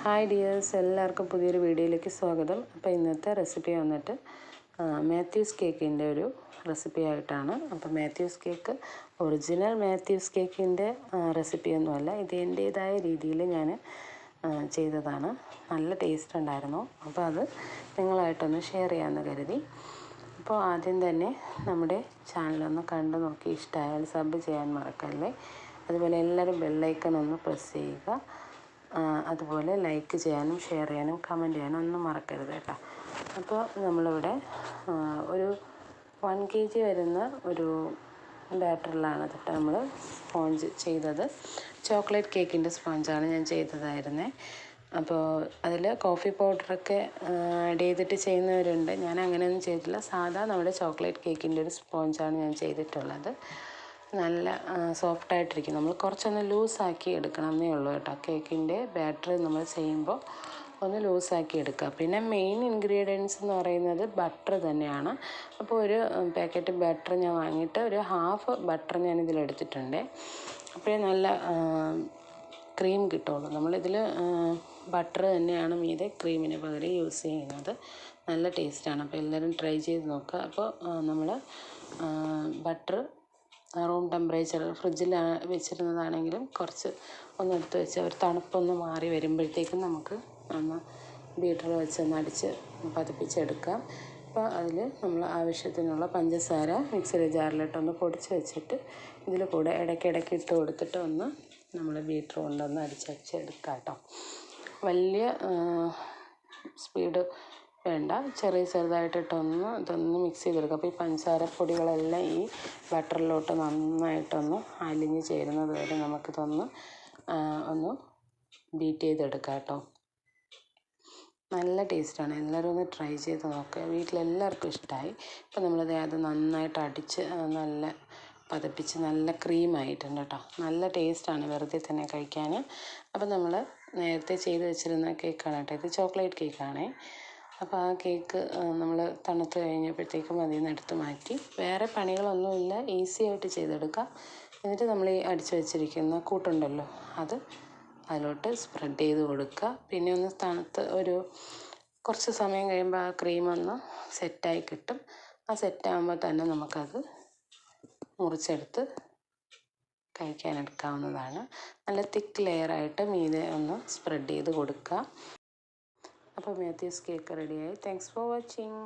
Hi dears, എല്ലാവർക്കും പുതിയൊരു വീഡിയോയിലേക്ക് സ്വാഗതം. അപ്പോൾ ഇന്നത്തെ റെസിപ്പി വന്നിട്ട് മാത്യൂസ് കേക്കിൻ്റെ ഒരു റെസിപ്പി ആയിട്ടാണ്. അപ്പോൾ മാത്യൂസ് കേക്ക് ഒറിജിനൽ മാത്യൂസ് കേക്കിൻ്റെ റെസിപ്പിയൊന്നുമല്ല, ഇത് എൻ്റേതായ രീതിയിൽ ഞാൻ ചെയ്തതാണ്. നല്ല ടേസ്റ്റ് ഉണ്ടായിരുന്നു. അപ്പോൾ അത് നിങ്ങളായിട്ടൊന്ന് ഷെയർ ചെയ്യാമെന്ന് കരുതി. അപ്പോൾ ആദ്യം തന്നെ നമ്മുടെ ചാനലൊന്ന് കണ്ടു നോക്കി ഇഷ്ടമായാൽ സബ് ചെയ്യാൻ മറക്കല്ലേ. അതുപോലെ എല്ലാവരും ബെല്ലൈക്കൺ ഒന്ന് പ്രസ് ചെയ്യുക. അതുപോലെ ലൈക്ക് ചെയ്യാനും ഷെയർ ചെയ്യാനും കമൻറ്റ് ചെയ്യാനും ഒന്നും മറക്കരുത് കേട്ടോ. അപ്പോൾ നമ്മളിവിടെ ഒരു 1 kg വരുന്ന ഒരു ബാറ്ററിലാണ് കേട്ടോ നമ്മൾ സ്പോഞ്ച് ചെയ്തത്. ചോക്ലേറ്റ് കേക്കിൻ്റെ സ്പോഞ്ചാണ് ഞാൻ ചെയ്തതായിരുന്നത്. അപ്പോൾ അതിൽ കോഫി പൗഡറൊക്കെ ആഡ് ചെയ്തിട്ട് ചെയ്യുന്നവരുണ്ട്. ഞാൻ അങ്ങനെയൊന്നും ചെയ്തിട്ടില്ല. സാധാ നമ്മുടെ ചോക്ലേറ്റ് കേക്കിൻ്റെ ഒരു സ്പോഞ്ചാണ് ഞാൻ ചെയ്തിട്ടുള്ളത്. നല്ല സോഫ്റ്റായിട്ടിരിക്കും. നമ്മൾ കുറച്ചൊന്ന് ലൂസാക്കി എടുക്കണം എന്നേ ഉള്ളൂ കേട്ടോ. കേക്കിൻ്റെ ബാറ്റർ നമ്മൾ ചെയ്യുമ്പോൾ ഒന്ന് ലൂസാക്കി എടുക്കുക. പിന്നെ മെയിൻ ഇൻഗ്രീഡിയൻസ് എന്ന് പറയുന്നത് ബട്ടർ തന്നെയാണ്. അപ്പോൾ ഒരു പാക്കറ്റ് ബട്ടർ ഞാൻ വാങ്ങിയിട്ട് ഒരു ഹാഫ് ബട്ടർ ഞാൻ ഇതിലെടുത്തിട്ടുണ്ട്. അപ്പോഴേ നല്ല ക്രീം കിട്ടുള്ളൂ. നമ്മളിതിൽ ബട്ടർ തന്നെയാണ് മീതെ ക്രീമിന് പകരം യൂസ് ചെയ്യുന്നത്. നല്ല ടേസ്റ്റാണ്. അപ്പോൾ എല്ലാവരും ട്രൈ ചെയ്ത് നോക്കുക. അപ്പോൾ നമ്മൾ ബട്ടർ റൂം ടെമ്പറേച്ചറിൽ ഫ്രിഡ്ജിൽ വെച്ചിരുന്നതാണെങ്കിലും കുറച്ച് ഒന്ന് എടുത്ത് വെച്ച് ഒരു തണുപ്പൊന്ന് മാറി വരുമ്പോഴത്തേക്കും നമുക്ക് ഒന്ന് ബീറ്റർ വെച്ചൊന്ന് അടിച്ച് പതിപ്പിച്ചെടുക്കാം. അപ്പോൾ അതിൽ നമ്മൾ ആവശ്യത്തിനുള്ള പഞ്ചസാര മിക്സിയുടെ ജാറിലിട്ടൊന്ന് പൊടിച്ച് വെച്ചിട്ട് ഇതിൽ കൂടെ ഇടയ്ക്കിടയ്ക്ക് ഇട്ട് കൊടുത്തിട്ട് ഒന്ന് നമ്മൾ ബീറ്റർ കൊണ്ടൊന്ന് അടിച്ചെടുക്കാം കേട്ടോ. വലിയ സ്പീഡ് വേണ്ട, ചെറുതായിട്ടിട്ടൊന്ന് ഇതൊന്ന് മിക്സ് ചെയ്തെടുക്കുക. അപ്പോൾ ഈ പഞ്ചസാരപ്പൊടികളെല്ലാം ഈ ബട്ടറിലോട്ട് നന്നായിട്ടൊന്ന് അലിഞ്ഞ് ചേരുന്നത് വരെ നമുക്കിതൊന്ന് ഒന്ന് ബീറ്റ് ചെയ്തെടുക്കാം കേട്ടോ. നല്ല ടേസ്റ്റാണ്. എല്ലാവരും ഒന്ന് ട്രൈ ചെയ്ത് നോക്കുക. വീട്ടിലെല്ലാവർക്കും ഇഷ്ടമായി. ഇപ്പോൾ അത് നന്നായിട്ട് അടിച്ച് നല്ല പതപ്പിച്ച് നല്ല ക്രീമായിട്ടുണ്ട് കേട്ടോ. നല്ല ടേസ്റ്റാണ് വെറുതെ തന്നെ കഴിക്കാൻ. അപ്പോൾ നമ്മൾ നേരത്തെ ചെയ്ത് വെച്ചിരുന്ന കേക്കാണ് കേട്ടോ. ഇത് ചോക്ലേറ്റ് കേക്കാണേ. അപ്പോൾ ആ കേക്ക് നമ്മൾ തണുത്ത് കഴിഞ്ഞപ്പോഴത്തേക്കും അതിൽ നിന്ന് എടുത്ത് മാറ്റി. വേറെ പണികളൊന്നുമില്ല, ഈസി ആയിട്ട് ചെയ്തെടുക്കാം. എന്നിട്ട് നമ്മൾ ഈ അടിച്ച് വെച്ചിരിക്കുന്ന കൂട്ടുണ്ടല്ലോ അത് അതിലോട്ട് സ്പ്രെഡ് ചെയ്ത് കൊടുക്കുക. പിന്നെ ഒന്ന് തണുത്ത് ഒരു കുറച്ച് സമയം കഴിയുമ്പോൾ ആ ക്രീമൊന്ന് സെറ്റായി കിട്ടും. ആ സെറ്റാകുമ്പോൾ തന്നെ നമുക്കത് മുറിച്ചെടുത്ത് കഴിക്കാനെടുക്കാവുന്നതാണ്. നല്ല തിക്ക് ലെയറായിട്ട് മീതെ ഒന്ന് സ്പ്രെഡ് ചെയ്ത് കൊടുക്കുക. അപ്പോൾ മാത്യൂസ് കേക്ക് റെഡിയായി. Thanks for watching.